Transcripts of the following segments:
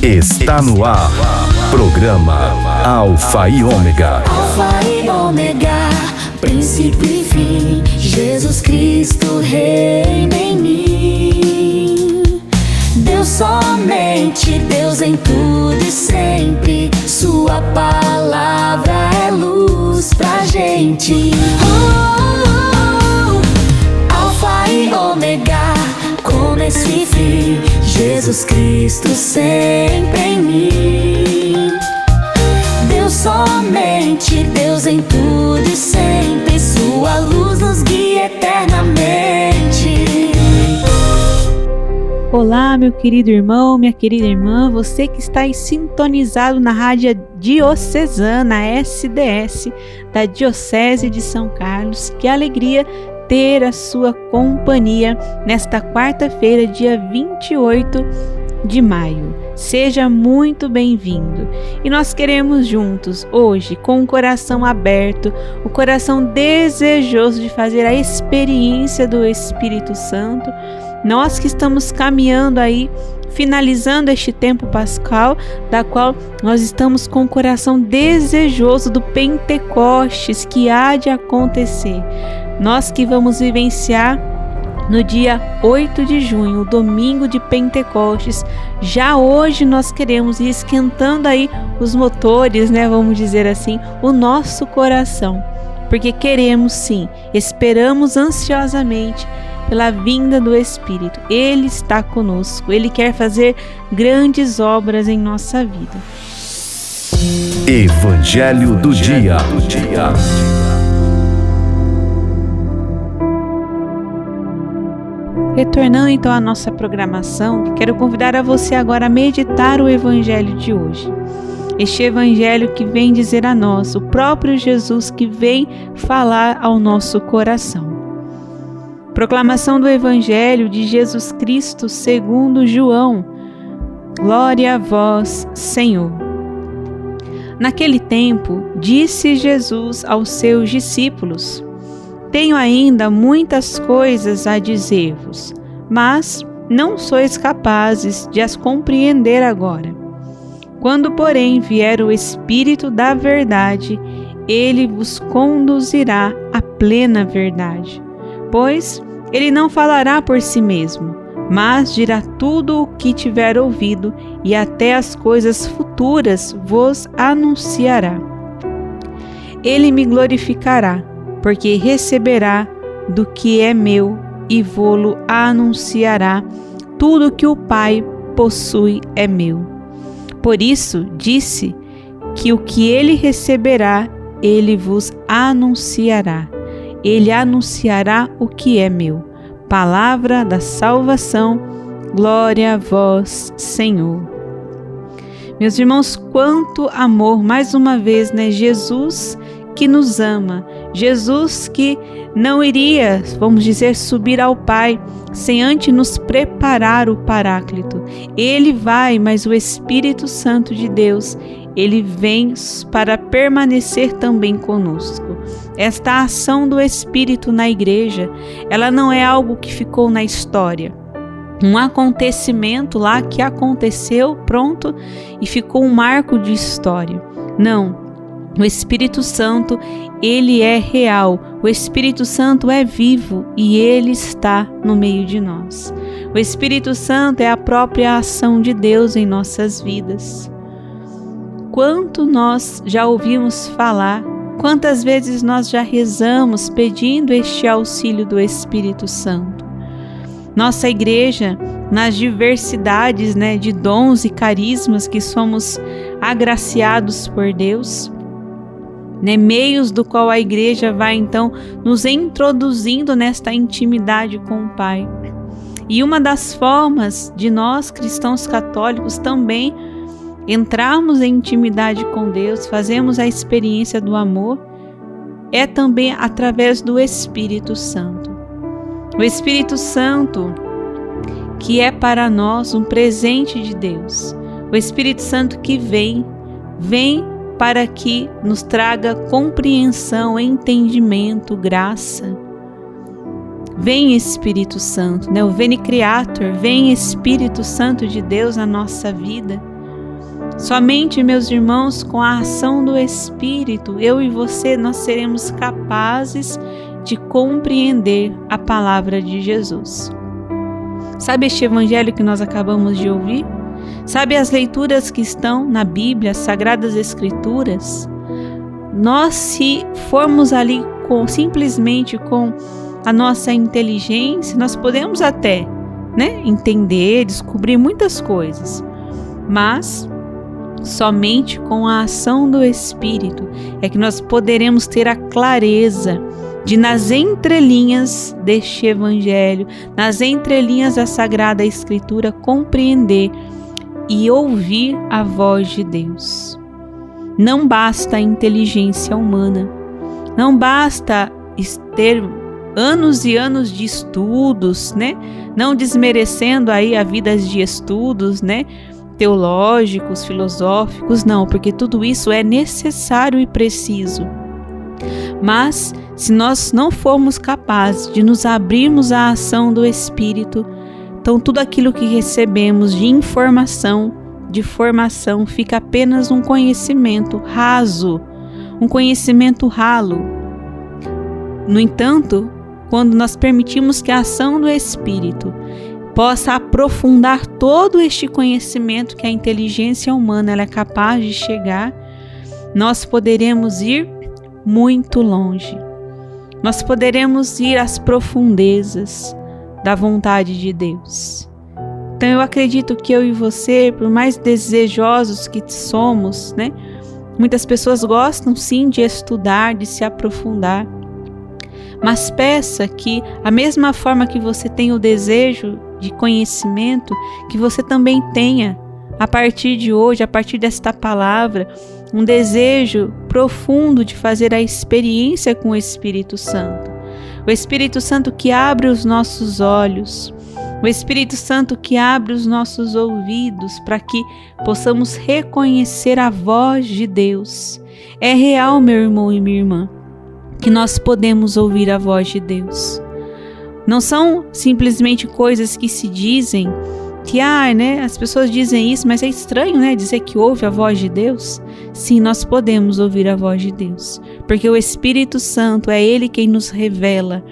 Está no ar. Programa Alfa e Ômega. Alfa e Ômega, princípio e fim. Jesus Cristo reina em mim. Deus somente, Deus em tudo e sempre. Sua palavra é luz pra gente. Alfa e Ômega, começo e fim. Jesus Cristo sempre em mim. Deus somente, Deus em tudo e sempre. Sua luz nos guia eternamente. Olá, meu querido irmão, minha querida irmã, você que está aí sintonizado na Rádio Diocesana SDS da Diocese de São Carlos. Que alegria ter a sua companhia nesta quarta-feira, dia 28 de maio. Seja muito bem-vindo. E nós queremos juntos, hoje, com o coração aberto, o coração desejoso de fazer a experiência do Espírito Santo, nós que estamos caminhando aí, finalizando este tempo pascal, da qual nós estamos com o coração desejoso do Pentecostes que há de acontecer. Nós que vamos vivenciar no dia 8 de junho, o domingo de Pentecostes. Já hoje nós queremos ir esquentando aí os motores, vamos dizer assim, o nosso coração. Porque queremos sim, esperamos ansiosamente pela vinda do Espírito. Ele está conosco, Ele quer fazer grandes obras em nossa vida. Evangelho do Dia. Retornando então à nossa programação, quero convidar a você agora a meditar o Evangelho de hoje. Este Evangelho que vem dizer a nós, o próprio Jesus que vem falar ao nosso coração. Proclamação do Evangelho de Jesus Cristo segundo João. Glória a vós, Senhor. Naquele tempo, disse Jesus aos seus discípulos: Tenho ainda muitas coisas a dizer-vos, mas não sois capazes de as compreender agora. Quando, porém, vier o Espírito da verdade, ele vos conduzirá à plena verdade. Pois ele não falará por si mesmo, mas dirá tudo o que tiver ouvido, e até as coisas futuras vos anunciará. Ele me glorificará, porque receberá do que é meu e vô-lo anunciará. Tudo que o Pai possui é meu. Por isso disse que o que ele receberá, ele vos anunciará. Ele anunciará o que é meu. Palavra da salvação. Glória a vós, Senhor. Meus irmãos, quanto amor, mais uma vez, Jesus que nos ama, Jesus que não iria, vamos dizer, subir ao Pai sem antes nos preparar o Paráclito. Ele vai, mas o Espírito Santo de Deus, ele vem para permanecer também conosco. Esta ação do Espírito na igreja, ela não é algo que ficou na história. Um acontecimento lá que aconteceu, pronto, e ficou um marco de história. Não. O Espírito Santo, ele é real, o Espírito Santo é vivo e ele está no meio de nós. O Espírito Santo é a própria ação de Deus em nossas vidas. Quanto nós já ouvimos falar, quantas vezes nós já rezamos pedindo este auxílio do Espírito Santo. Nossa igreja, nas diversidades de dons e carismas que somos agraciados por Deus, meios do qual a igreja vai então nos introduzindo nesta intimidade com o Pai. E uma das formas de nós cristãos católicos também entrarmos em intimidade com Deus, fazemos a experiência do amor, é também através do Espírito Santo. O Espírito Santo que é para nós um presente de Deus. O Espírito Santo que vem para que nos traga compreensão, entendimento, graça. Vem Espírito Santo, o Veni Creator, vem Espírito Santo de Deus na nossa vida. Somente, meus irmãos, com a ação do Espírito, eu e você, nós seremos capazes de compreender a palavra de Jesus. Sabe este evangelho que nós acabamos de ouvir? Sabe as leituras que estão na Bíblia, as Sagradas Escrituras? Nós, se formos ali simplesmente com a nossa inteligência, nós podemos até, entender, descobrir muitas coisas, mas somente com a ação do Espírito é que nós poderemos ter a clareza de, nas entrelinhas deste Evangelho, nas entrelinhas da Sagrada Escritura, compreender e ouvir a voz de Deus. Não basta a inteligência humana, não basta ter anos e anos de estudos, não desmerecendo aí a vida de estudos, teológicos, filosóficos, não, porque tudo isso é necessário e preciso. Mas, se nós não formos capazes de nos abrirmos à ação do Espírito, então tudo aquilo que recebemos de informação, de formação, fica apenas um conhecimento raso, um conhecimento ralo. No entanto, quando nós permitimos que a ação do Espírito possa aprofundar todo este conhecimento que a inteligência humana ela é capaz de chegar, nós poderemos ir muito longe. Nós poderemos ir às profundezas da vontade de Deus. Então eu acredito que eu e você, por mais desejosos que somos, muitas pessoas gostam sim de estudar, de se aprofundar, mas peça que, a mesma forma que você tem o desejo de conhecimento, que você também tenha, a partir de hoje, a partir desta palavra, um desejo profundo de fazer a experiência com o Espírito Santo. O Espírito Santo que abre os nossos olhos, o Espírito Santo que abre os nossos ouvidos para que possamos reconhecer a voz de Deus. É real, meu irmão e minha irmã, que nós podemos ouvir a voz de Deus. Não são simplesmente coisas que se dizem, que as pessoas dizem isso, mas é estranho, dizer que ouve a voz de Deus. Sim, nós podemos ouvir a voz de Deus, porque o Espírito Santo é Ele quem nos revela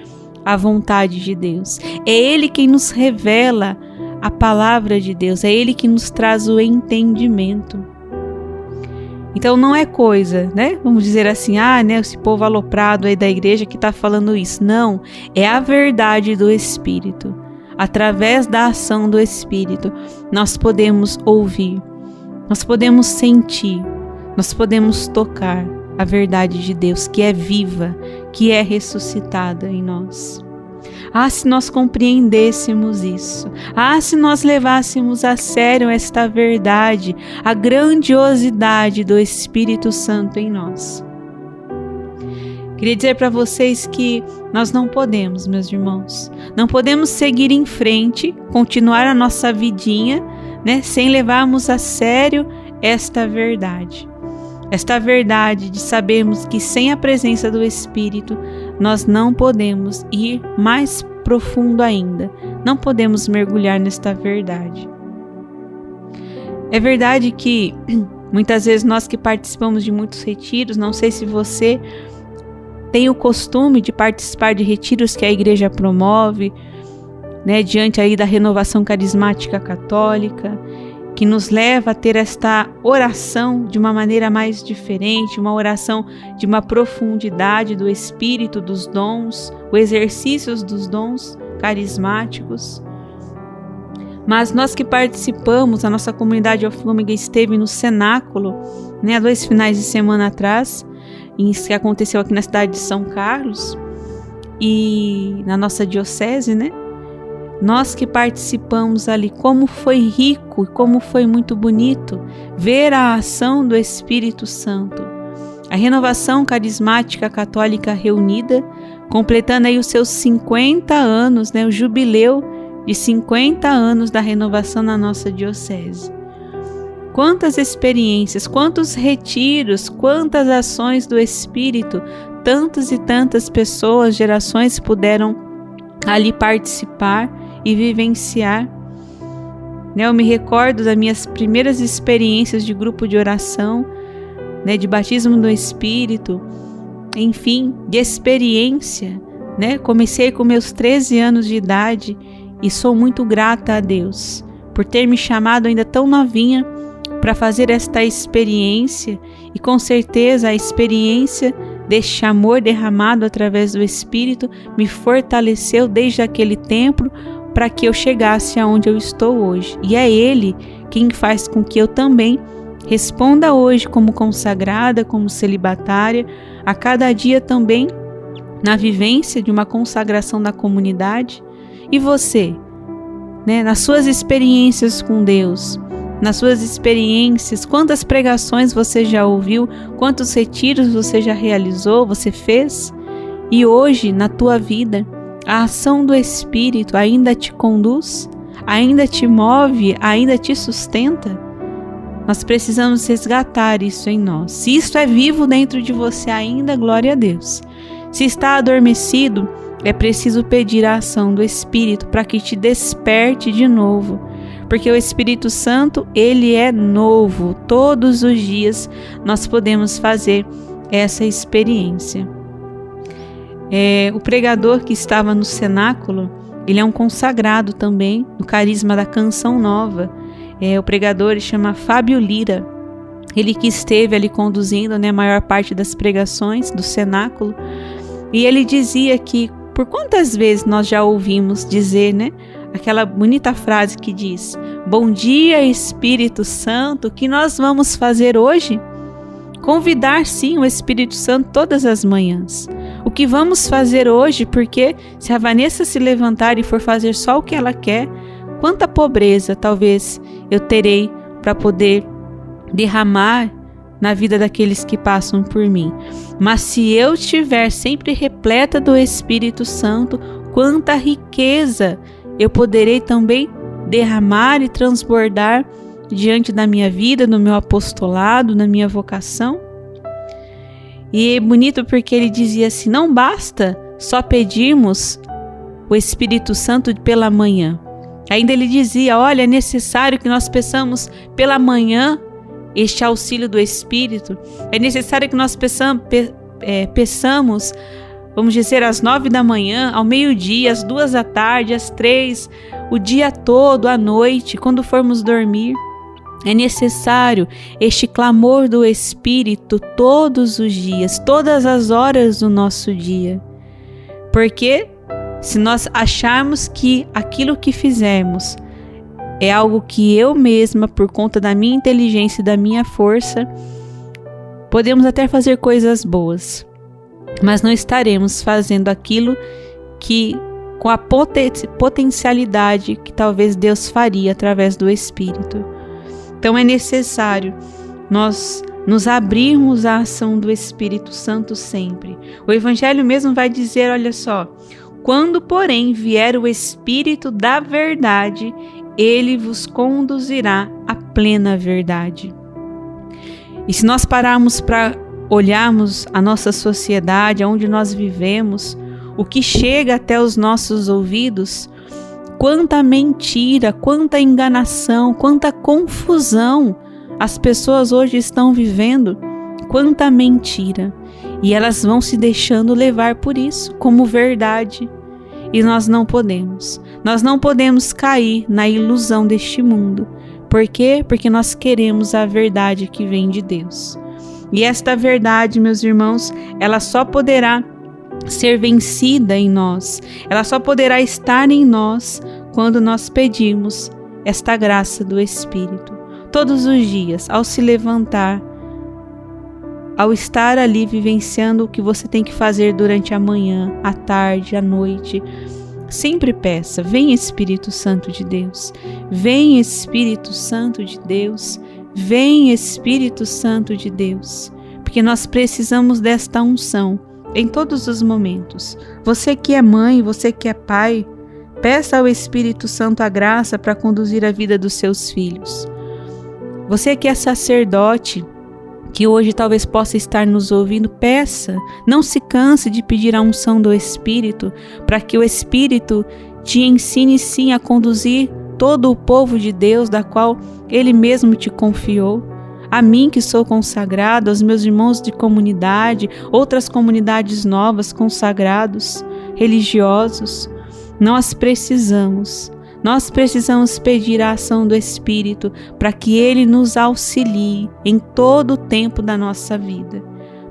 a vontade de Deus, é Ele quem nos revela a palavra de Deus, é Ele que nos traz o entendimento. Então não é coisa, vamos dizer assim, esse povo aloprado aí da igreja que está falando isso. Não, é a verdade do Espírito. Através da ação do Espírito, nós podemos ouvir, nós podemos sentir, nós podemos tocar a verdade de Deus, que é viva, que é ressuscitada em nós. Se nós compreendêssemos isso, se nós levássemos a sério esta verdade, a grandiosidade do Espírito Santo em nós. Queria dizer para vocês que nós não podemos, meus irmãos, não podemos seguir em frente, continuar a nossa vidinha, sem levarmos a sério esta verdade. Esta verdade de sabermos que sem a presença do Espírito, nós não podemos ir mais profundo ainda, não podemos mergulhar nesta verdade. É verdade que muitas vezes nós que participamos de muitos retiros, não sei se você tem o costume de participar de retiros que a igreja promove, diante aí da renovação carismática católica, que nos leva a ter esta oração de uma maneira mais diferente, uma oração de uma profundidade do Espírito, dos dons, o exercício dos dons carismáticos. Mas nós que participamos, a nossa comunidade Alfômega esteve no cenáculo, há 2 finais de semana atrás, isso que aconteceu aqui na cidade de São Carlos e na nossa diocese, Nós que participamos ali, como foi rico e como foi muito bonito ver a ação do Espírito Santo. A renovação carismática católica reunida, completando aí os seus 50 anos, o jubileu de 50 anos da renovação na nossa diocese. Quantas experiências, quantos retiros, quantas ações do Espírito, tantas e tantas pessoas, gerações puderam ali participar e vivenciar. né? Eu me recordo das minhas primeiras experiências de grupo de oração, né? De batismo no Espírito, enfim, de experiência, né? Comecei com meus 13 anos de idade e sou muito grata a Deus por ter me chamado ainda tão novinha para fazer esta experiência, e com certeza a experiência deste amor derramado através do Espírito me fortaleceu desde aquele tempo para que eu chegasse aonde eu estou hoje. E é Ele quem faz com que eu também responda hoje como consagrada, como celibatária, a cada dia também na vivência de uma consagração da comunidade. E você, né, nas suas experiências com Deus, nas suas experiências, quantas pregações você já ouviu, quantos retiros você já realizou, você fez? E hoje, na tua vida, a ação do Espírito ainda te conduz, ainda te move, ainda te sustenta? Nós precisamos resgatar isso em nós. Se isso é vivo dentro de você ainda, glória a Deus. Se está adormecido, é preciso pedir a ação do Espírito para que te desperte de novo. Porque o Espírito Santo, ele é novo. Todos os dias nós podemos fazer essa experiência. O pregador que estava no cenáculo, ele é um consagrado também no carisma da canção nova. O pregador ele chama Fábio Lira. Ele que esteve ali conduzindo, né, a maior parte das pregações do cenáculo. E ele dizia que por quantas vezes nós já ouvimos dizer, né, aquela bonita frase que diz: bom dia, Espírito Santo, o que nós vamos fazer hoje? Convidar sim o Espírito Santo todas as manhãs. O que vamos fazer hoje? Porque se a Vanessa se levantar e for fazer só o que ela quer, quanta pobreza talvez eu terei para poder derramar na vida daqueles que passam por mim. Mas se eu estiver sempre repleta do Espírito Santo, quanta riqueza eu poderei também derramar e transbordar diante da minha vida, no meu apostolado, na minha vocação. E é bonito porque ele dizia assim: não basta só pedirmos o Espírito Santo pela manhã. Ainda ele dizia: olha, é necessário que nós peçamos pela manhã este auxílio do Espírito. É necessário que nós peçamos, vamos dizer, às 9 da manhã, ao meio-dia, às 2 da tarde, às 3, o dia todo, à noite, quando formos dormir. É necessário este clamor do Espírito todos os dias, todas as horas do nosso dia. Porque se nós acharmos que aquilo que fizemos é algo que eu mesma, por conta da minha inteligência e da minha força, podemos até fazer coisas boas, mas não estaremos fazendo aquilo que com a potencialidade que talvez Deus faria através do Espírito. Então é necessário nós nos abrirmos à ação do Espírito Santo sempre. O Evangelho mesmo vai dizer, olha só: quando, porém, vier o Espírito da verdade, ele vos conduzirá à plena verdade. E se nós pararmos para olharmos a nossa sociedade, onde nós vivemos, o que chega até os nossos ouvidos, quanta mentira, quanta enganação, quanta confusão as pessoas hoje estão vivendo, quanta mentira. E elas vão se deixando levar por isso, como verdade. E nós não podemos cair na ilusão deste mundo. Por quê? Porque nós queremos a verdade que vem de Deus. E esta verdade, meus irmãos, ela só poderá ser vencida em nós, ela só poderá estar em nós quando nós pedirmos esta graça do Espírito. Todos os dias, ao se levantar, ao estar ali vivenciando o que você tem que fazer durante a manhã, a tarde, a noite, sempre peça: vem Espírito Santo de Deus, vem Espírito Santo de Deus, vem Espírito Santo de Deus, porque nós precisamos desta unção em todos os momentos. Você que é mãe, você que é pai, peça ao Espírito Santo a graça para conduzir a vida dos seus filhos. Você que é sacerdote, que hoje talvez possa estar nos ouvindo, peça, não se canse de pedir a unção do Espírito, para que o Espírito te ensine sim a conduzir todo o povo de Deus, da qual Ele mesmo te confiou. A mim que sou consagrado, aos meus irmãos de comunidade, outras comunidades novas, consagrados, religiosos, nós precisamos pedir a ação do Espírito para que Ele nos auxilie em todo o tempo da nossa vida,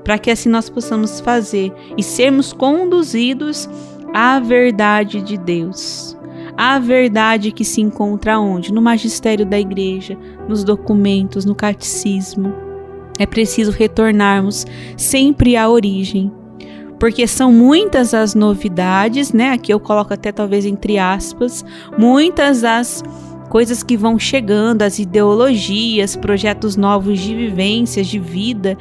para que assim nós possamos fazer e sermos conduzidos à verdade de Deus. A verdade que se encontra onde? No magistério da igreja, nos documentos, no catecismo. É preciso retornarmos sempre à origem, porque são muitas as novidades, né? Aqui eu coloco até talvez entre aspas, muitas as coisas que vão chegando, as ideologias, projetos novos de vivências, de vida,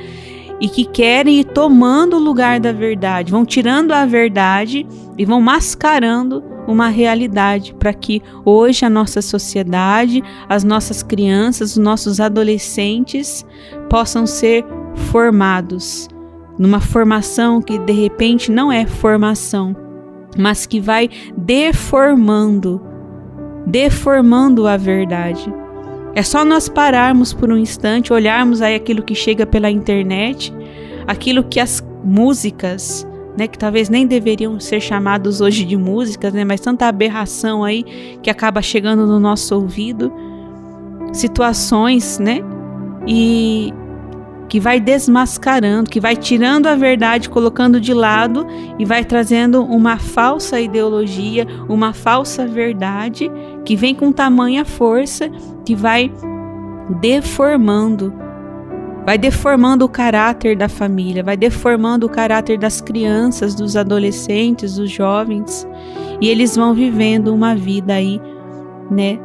e que querem ir tomando o lugar da verdade, vão tirando a verdade e vão mascarando uma realidade para que hoje a nossa sociedade, as nossas crianças, os nossos adolescentes possam ser formados numa formação que de repente não é formação, mas que vai deformando a verdade. É só nós pararmos por um instante, olharmos aí aquilo que chega pela internet, aquilo que as músicas, né, que talvez nem deveriam ser chamados hoje de músicas, né, mas tanta aberração aí que acaba chegando no nosso ouvido, situações, né, e que vai desmascarando, que vai tirando a verdade, colocando de lado e vai trazendo uma falsa ideologia, uma falsa verdade que vem com tamanha força, que vai deformando o caráter da família, vai deformando o caráter das crianças, dos adolescentes, dos jovens, e eles vão vivendo uma vida aí, né,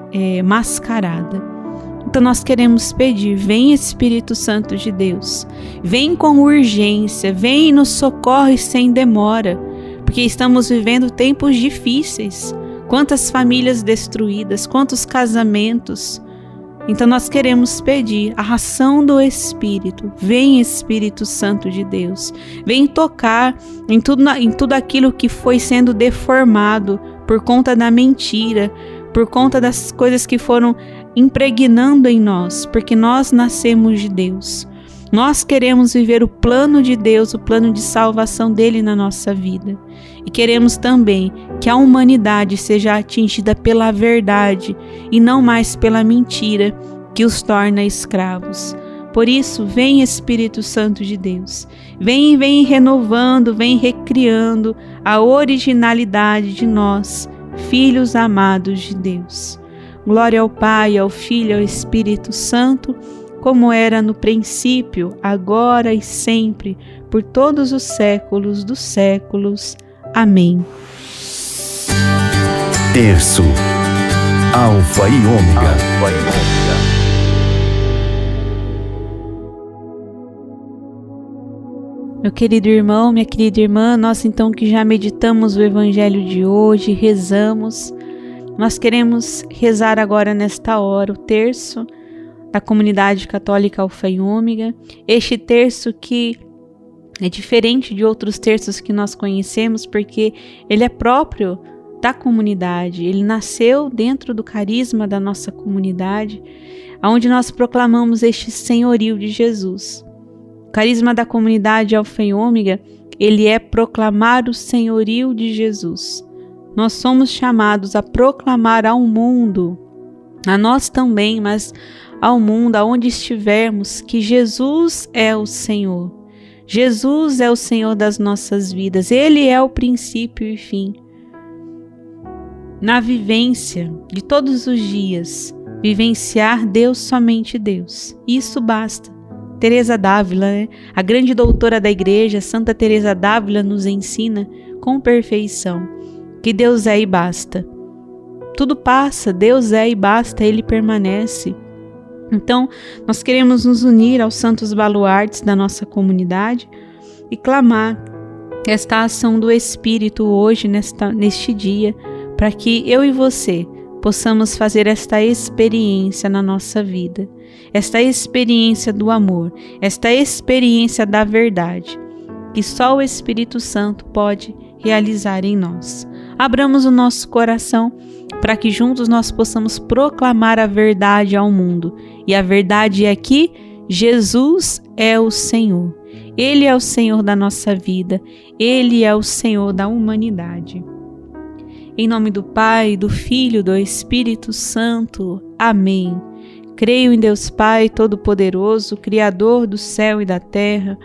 mascarada. Então nós queremos pedir, vem Espírito Santo de Deus, vem com urgência, vem e nos socorre sem demora, porque estamos vivendo tempos difíceis, quantas famílias destruídas, quantos casamentos. Então nós queremos pedir a ação do Espírito, vem Espírito Santo de Deus, vem tocar em tudo aquilo que foi sendo deformado por conta da mentira, por conta das coisas que foram impregnando em nós, porque nós nascemos de Deus. Nós queremos viver o plano de Deus, o plano de salvação dele na nossa vida. E queremos também que a humanidade seja atingida pela verdade e não mais pela mentira que os torna escravos. Por isso, vem Espírito Santo de Deus. Vem renovando, vem recriando a originalidade de nós, filhos amados de Deus. Glória ao Pai, ao Filho e ao Espírito Santo, como era no princípio, agora e sempre, por todos os séculos dos séculos. Amém. Terço, Alfa e Ômega. Meu querido irmão, minha querida irmã, nós então que já meditamos o Evangelho de hoje, rezamos, nós queremos rezar agora nesta hora o terço da comunidade católica Alfa e Ômega, este terço que é diferente de outros terços que nós conhecemos, porque ele é próprio da comunidade, ele nasceu dentro do carisma da nossa comunidade, onde nós proclamamos este senhorio de Jesus. O carisma da comunidade Alfa e Ômega, ele é proclamar o senhorio de Jesus. Nós somos chamados a proclamar ao mundo, a nós também, mas ao mundo, aonde estivermos, que Jesus é o Senhor. Jesus é o Senhor das nossas vidas. Ele é o princípio e fim. Na vivência de todos os dias, vivenciar Deus, somente Deus. Isso basta. Teresa d'Ávila, né? A grande doutora da igreja, Santa Teresa d'Ávila, nos ensina com perfeição que Deus é e basta. Tudo passa, Deus é e basta, Ele permanece. Então, nós queremos nos unir aos santos baluartes da nossa comunidade e clamar esta ação do Espírito hoje, neste dia, para que eu e você possamos fazer esta experiência na nossa vida, esta experiência do amor, esta experiência da verdade, que só o Espírito Santo pode realizar em nós. abramos o nosso coração para que juntos nós possamos proclamar a verdade ao mundo. E a verdade é que Jesus é o Senhor. Ele é o Senhor da nossa vida. Ele é o Senhor da humanidade. Em nome do Pai, do Filho, do Espírito Santo. Amém. Creio em Deus Pai Todo-Poderoso, Criador do céu e da terra,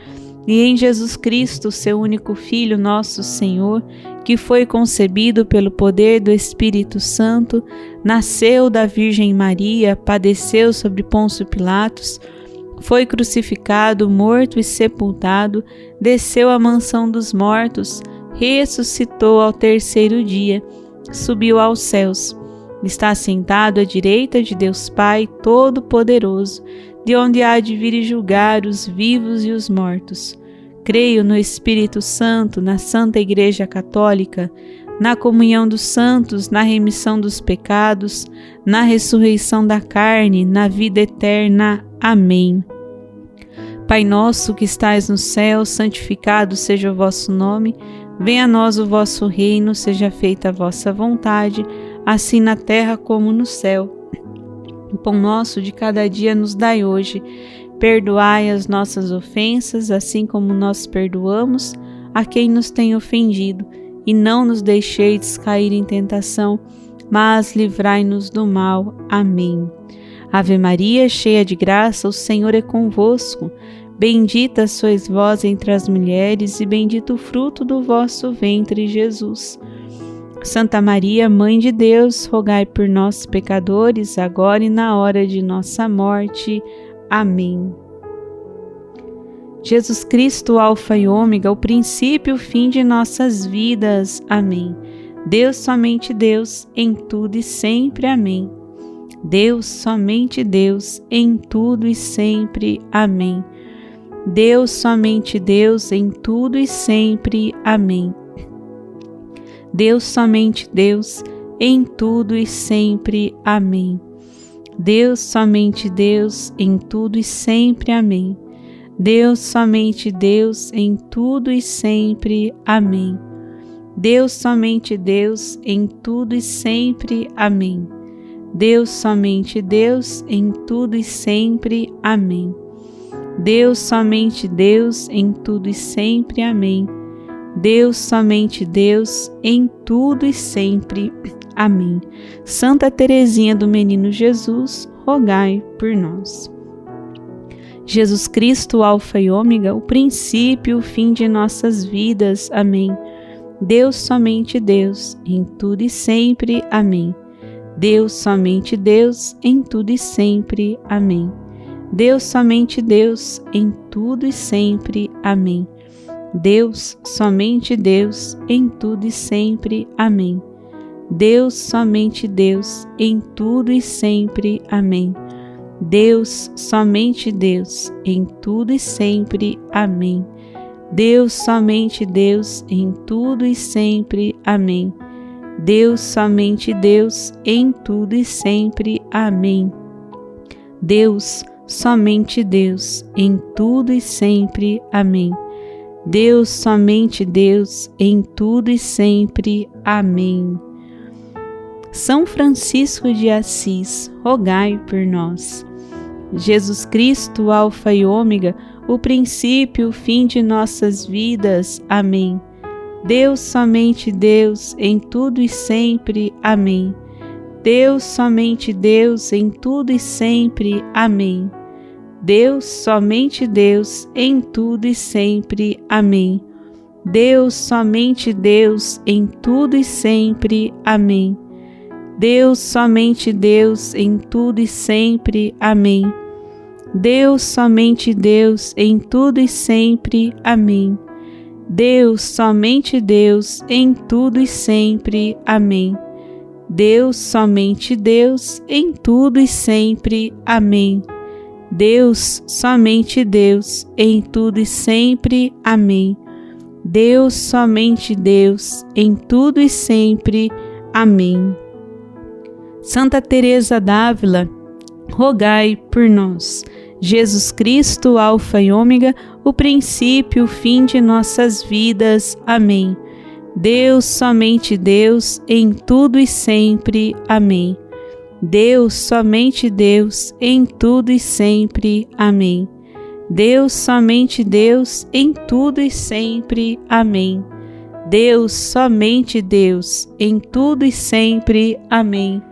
e em Jesus Cristo, seu único Filho, nosso Senhor, que foi concebido pelo poder do Espírito Santo, nasceu da Virgem Maria, padeceu sobre Pôncio Pilatos, foi crucificado, morto e sepultado, desceu à mansão dos mortos, ressuscitou ao terceiro dia, subiu aos céus, está sentado à direita de Deus Pai Todo-Poderoso, de onde há de vir e julgar os vivos e os mortos. Creio no Espírito Santo, na Santa Igreja Católica, na comunhão dos santos, na remissão dos pecados, na ressurreição da carne, na vida eterna. Amém. Pai nosso que estais no céu, santificado seja o vosso nome. Venha a nós o vosso reino, seja feita a vossa vontade, assim na terra como no céu. O pão nosso de cada dia nos dai hoje. Perdoai as nossas ofensas, assim como nós perdoamos a quem nos tem ofendido. E não nos deixeis cair em tentação, mas livrai-nos do mal. Amém. Ave Maria, cheia de graça, o Senhor é convosco. Bendita sois vós entre as mulheres, e bendito o fruto do vosso ventre, Jesus. Santa Maria, Mãe de Deus, rogai por nós, pecadores, agora e na hora de nossa morte. Amém. Jesus Cristo, Alfa e Ômega, o princípio e o fim de nossas vidas. Amém. Deus, somente Deus, em tudo e sempre. Amém. Deus, somente Deus, em tudo e sempre. Amém. Deus, somente Deus, em tudo e sempre. Amém. Deus, somente Deus, em tudo e sempre. Amém. Deus, somente Deus, em tudo e sempre. Amém. Deus, somente Deus, em tudo e sempre. Amém. Deus, somente Deus, em tudo e sempre. Amém. Deus, somente Deus, em tudo e sempre. Amém. Deus, somente Deus, em tudo e sempre. Amém. Deus, somente Deus, em tudo e sempre. Amém. Santa Teresinha do Menino Jesus, rogai por nós. Jesus Cristo, Alfa e Ômega, o princípio e o fim de nossas vidas. Amém. Deus, somente Deus, em tudo e sempre. Amém. Deus, somente Deus, em tudo e sempre. Amém. Deus, somente Deus, em tudo e sempre. Amém. Deus, somente Deus, em tudo e sempre. Amém. Deus, somente Deus, em tudo e sempre. Amém. Deus, somente Deus, em tudo e sempre. Amém. Deus, somente Deus, em tudo e sempre. Amém. Deus, somente Deus, em tudo e sempre. Amém. Deus, somente Deus, em tudo e sempre. Amém. Deus, somente Deus, em tudo e sempre. Amém. São Francisco de Assis, rogai por nós. Jesus Cristo, Alfa e Ômega, o princípio e o fim de nossas vidas. Amém. Deus, somente Deus, em tudo e sempre. Amém. Deus, somente Deus, em tudo e sempre. Amém. Deus, somente Deus, em tudo e sempre. Amém. Deus, somente Deus, em tudo e sempre. Amém. Deus, somente Deus, em tudo e sempre. Amém. Deus, somente Deus, em tudo e sempre. Amém. Deus, somente Deus, em tudo e sempre. Amém. Deus, somente Deus, em tudo e sempre. Amém. Deus, somente Deus, em tudo e sempre. Amém. Deus, somente Deus, em tudo e sempre. Amém. Santa Teresa d'Ávila, rogai por nós. Jesus Cristo, Alfa e Ômega, o princípio e o fim de nossas vidas. Amém. Deus, somente Deus, em tudo e sempre. Amém. Deus, somente Deus, em tudo e sempre. Amém. Deus, somente Deus, em tudo e sempre. Amém. Deus, somente Deus, em tudo e sempre. Amém.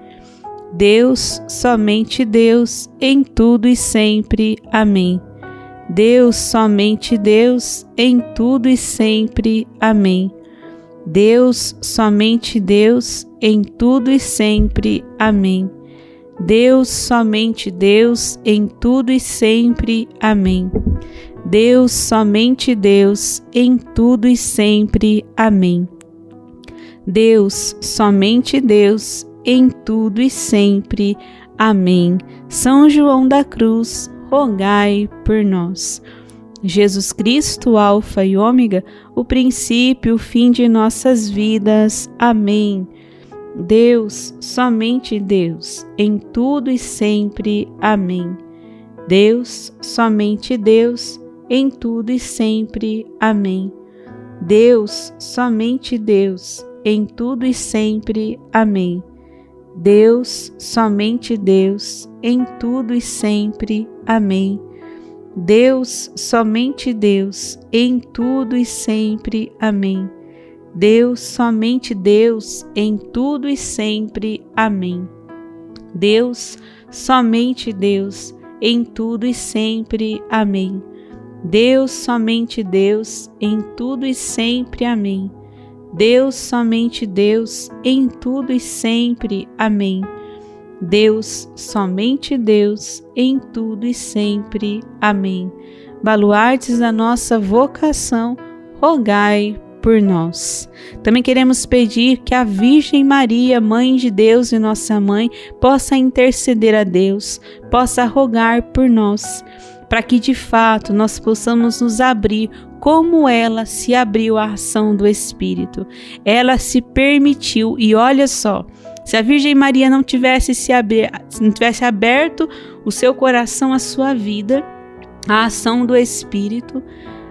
Deus, somente Deus, em tudo e sempre. Amém. Deus, somente Deus, em tudo e sempre. Amém. Deus, somente Deus, em tudo e sempre. Amém. Deus, somente Deus, em tudo e sempre. Amém. Deus, somente Deus, em tudo e sempre. Amém. Deus, somente Deus, em tudo e sempre. Amém. São João da Cruz, rogai por nós. Jesus Cristo, Alfa e Ômega, o princípio, o fim de nossas vidas. Amém. Deus, somente Deus, em tudo e sempre. Amém. Deus, somente Deus, em tudo e sempre. Amém. Deus, somente Deus, em tudo e sempre. Amém. Deus, somente Deus, em tudo e sempre. Amém. Deus, somente Deus, em tudo e sempre. Amém. Deus, somente Deus, em tudo e sempre. Amém. Deus, somente Deus, em tudo e sempre. Amém. Deus, somente Deus, em tudo e sempre. Amém. Deus, somente Deus, em tudo e sempre. Amém. Deus, somente Deus, em tudo e sempre. Amém. Baluartes da nossa vocação, rogai por nós. Também queremos pedir que a Virgem Maria, Mãe de Deus e nossa Mãe, possa interceder a Deus, possa rogar por nós, para que de fato nós possamos nos abrir como ela se abriu à ação do Espírito. Ela se permitiu, e olha só, se a Virgem Maria não tivesse aberto o seu coração à sua vida, à ação do Espírito,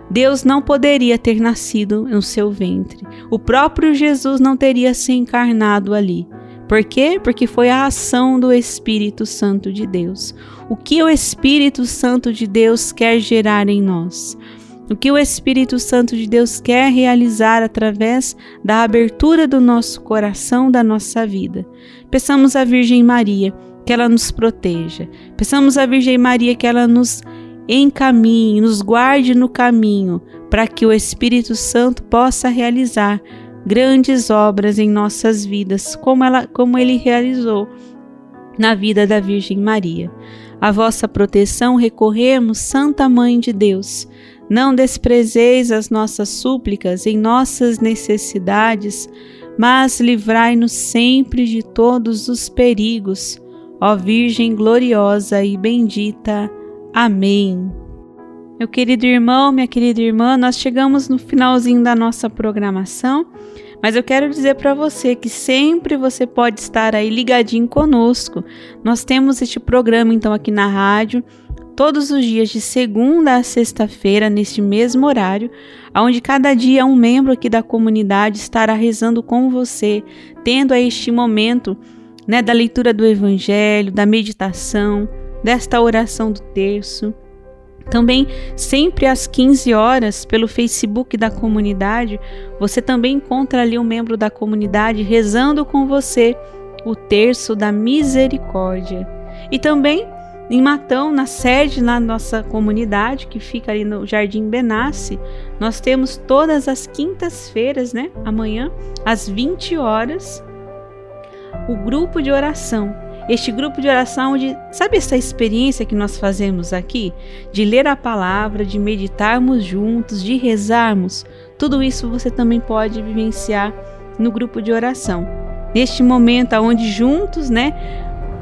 Deus não poderia ter nascido no seu ventre. O próprio Jesus não teria se encarnado ali. Por quê? Porque foi a ação do Espírito Santo de Deus. O que o Espírito Santo de Deus quer gerar em nós? O que o Espírito Santo de Deus quer realizar através da abertura do nosso coração, da nossa vida? Peçamos à Virgem Maria que ela nos proteja. Peçamos à Virgem Maria que ela nos encaminhe, nos guarde no caminho, para que o Espírito Santo possa realizar grandes obras em nossas vidas, como ele realizou na vida da Virgem Maria. A vossa proteção recorremos, Santa Mãe de Deus. Não desprezeis as nossas súplicas em nossas necessidades, mas livrai-nos sempre de todos os perigos, ó Virgem gloriosa e bendita. Amém. Meu querido irmão, minha querida irmã, nós chegamos no finalzinho da nossa programação, mas eu quero dizer para você que sempre você pode estar aí ligadinho conosco. Nós temos este programa então aqui na rádio, todos os dias de segunda a sexta-feira, neste mesmo horário, onde cada dia um membro aqui da comunidade estará rezando com você, tendo aí este momento, da leitura do Evangelho, da meditação, desta oração do terço. Também, sempre às 15 horas, pelo Facebook da comunidade, você também encontra ali um membro da comunidade rezando com você o terço da misericórdia. E também, em Matão, na sede da nossa comunidade, que fica ali no Jardim Benassi, nós temos todas as quintas-feiras, amanhã, às 20 horas, o grupo de oração. Este grupo de oração, sabe essa experiência que nós fazemos aqui? De ler a palavra, de meditarmos juntos, de rezarmos. Tudo isso você também pode vivenciar no grupo de oração. Neste momento onde juntos,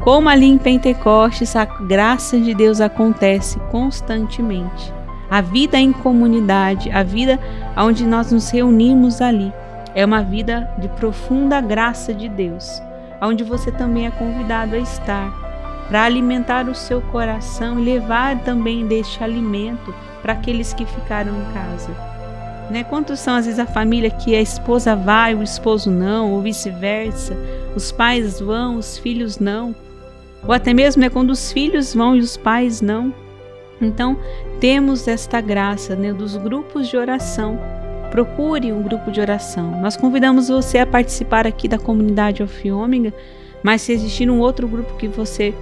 como ali em Pentecostes, a graça de Deus acontece constantemente. A vida em comunidade, a vida onde nós nos reunimos ali, é uma vida de profunda graça de Deus, onde você também é convidado a estar, para alimentar o seu coração e levar também deste alimento para aqueles que ficaram em casa. né? Quantos são, às vezes, a família que a esposa vai, o esposo não, ou vice-versa, os pais vão, os filhos não, ou até mesmo, né, quando os filhos vão e os pais não. Então, temos esta graça, né, dos grupos de oração. Procure um grupo de oração. Nós convidamos você a participar aqui da comunidade Alfa e Ômega, mas se existir um outro grupo que você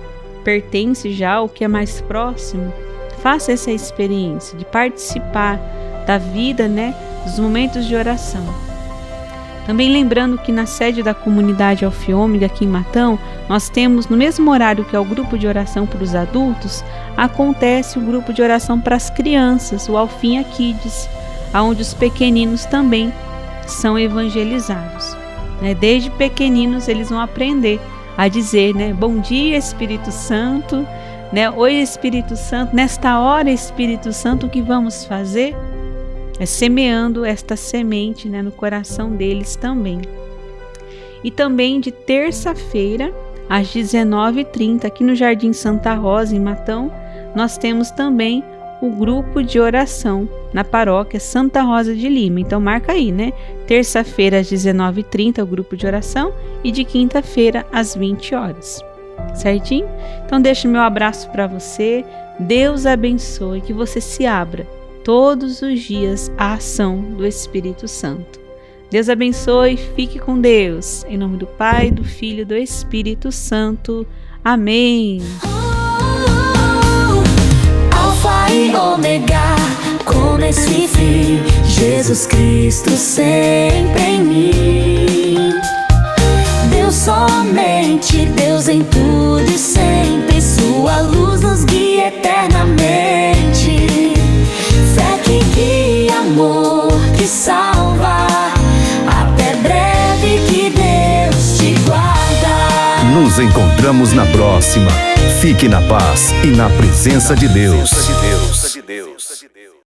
pertence já, ou que é mais próximo, faça essa experiência de participar da vida, né, dos momentos de oração. Também lembrando que na sede da comunidade Alfa e Ômega, aqui em Matão, nós temos, no mesmo horário que é o grupo de oração para os adultos, acontece o grupo de oração para as crianças, o Alfinha Kids, onde os pequeninos também são evangelizados. Desde pequeninos eles vão aprender a dizer, né, bom dia, Espírito Santo, né, oi, Espírito Santo, nesta hora, Espírito Santo, o que vamos fazer? É semeando esta semente, né, no coração deles também. E também de terça-feira, às 19h30, aqui no Jardim Santa Rosa, em Matão, nós temos também o grupo de oração na paróquia Santa Rosa de Lima. Então marca aí, né? Terça-feira às 19h30 o grupo de oração e de quinta-feira às 20 horas. Certinho? Então deixo meu abraço para você. Deus abençoe, que você se abra todos os dias à ação do Espírito Santo. Deus abençoe, fique com Deus. Em nome do Pai, do Filho e do Espírito Santo. Amém. Alfa e Ômega, começo e fim, Jesus Cristo sempre em mim. Deus somente, Deus em tudo e sempre, sua luz nos guia eternamente. Fé que guia, amor que salva, até breve que Deus te guarda. Nos encontramos na próxima. Fique na paz e na presença de Deus.